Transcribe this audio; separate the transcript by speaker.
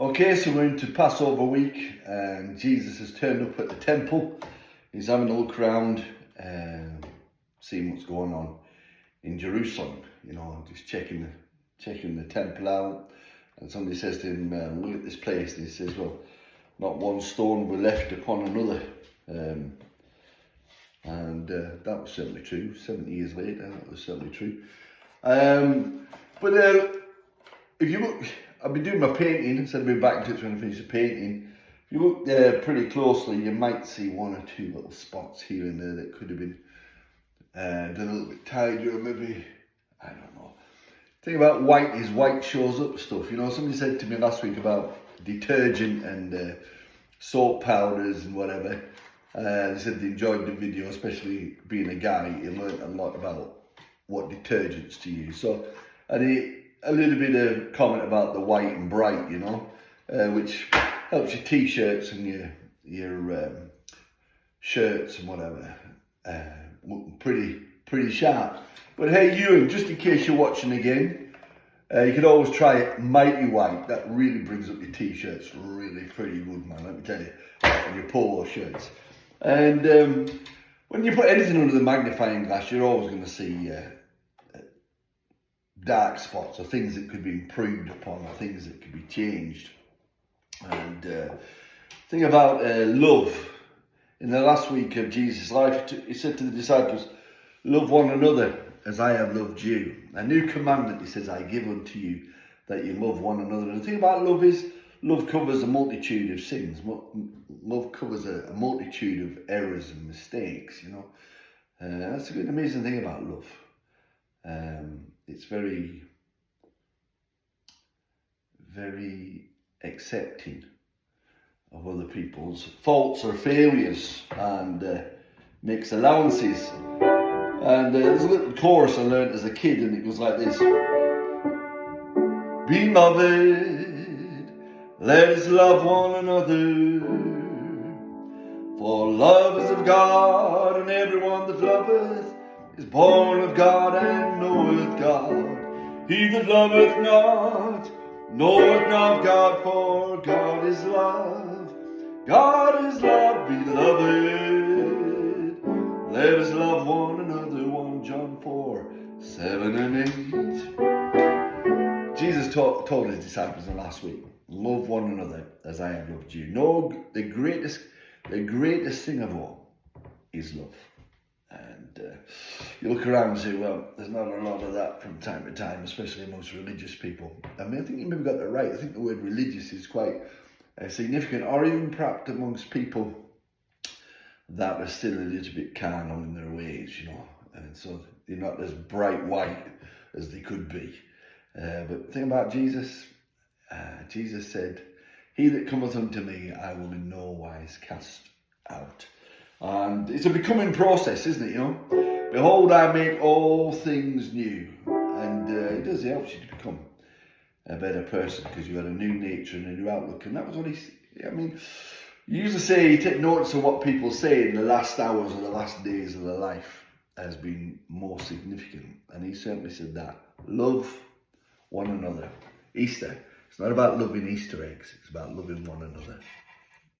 Speaker 1: Okay, so we're into Passover week and Jesus has turned up at the temple. He's having a look around, seeing what's going on in Jerusalem, just checking the temple out. And somebody says to him, look at this place. And he says, well, not one stone will left upon another. And that was certainly true. 70 years later, that was certainly true. But if you look, I've been doing my painting, instead of being back in touch when I finish the painting. If you look there pretty closely, you might see one or two little spots here and there that could have been done a little bit tidier, or maybe, I don't know. The thing about white is white shows up stuff. Somebody said to me last week about detergent and soap powders and whatever. They said they enjoyed the video, especially being a guy. He learned a lot about what detergents to use. So, and a little bit of comment about the white and bright, which helps your t-shirts and your shirts and whatever look pretty sharp. But hey, Ewan, just in case you're watching again, you could always try it Mighty White. That really brings up your t-shirts really pretty good, man. Let me tell you, and your polo shirts. And when you put anything under the magnifying glass, you're always going to see dark spots or things that could be improved upon or things that could be changed. And thing about love, in the last week of Jesus' life, he said to the disciples, love one another as I have loved you. A new commandment, he says, I give unto you, that you love one another. And the thing about love is, love covers a multitude of sins. Love covers a multitude of errors and mistakes, That's a good, amazing thing about love. It's very, very accepting of other people's faults or failures and makes allowances. And there's a little chorus I learned as a kid, and it goes like this. Beloved, let us love one another, for love is of God, and everyone that loveth is born of God and knoweth God. He that loveth not knoweth not God, for God is love. God is love, beloved. Let us love one another. 1 John 4, 7 and 8. Jesus told his disciples in the last week, love one another as I have loved you. No, the greatest thing of all is love. And you look around and say, well, there's not a lot of that from time to time, especially amongst religious people. I think you maybe got that right. I think the word religious is quite significant, or even perhaps amongst people that are still a little bit carnal in their ways, and so they're not as bright white as they could be. But the thing about Jesus, Jesus said, he that cometh unto me, I will in no wise cast out. And it's a becoming process, isn't it, Behold, I make all things new. And it helps you to become a better person, because you have a new nature and a new outlook. And that was what you usually say, take notice of what people say in the last hours or the last days of their life has been more significant. And he certainly said that. Love one another. Easter. It's not about loving Easter eggs. It's about loving one another.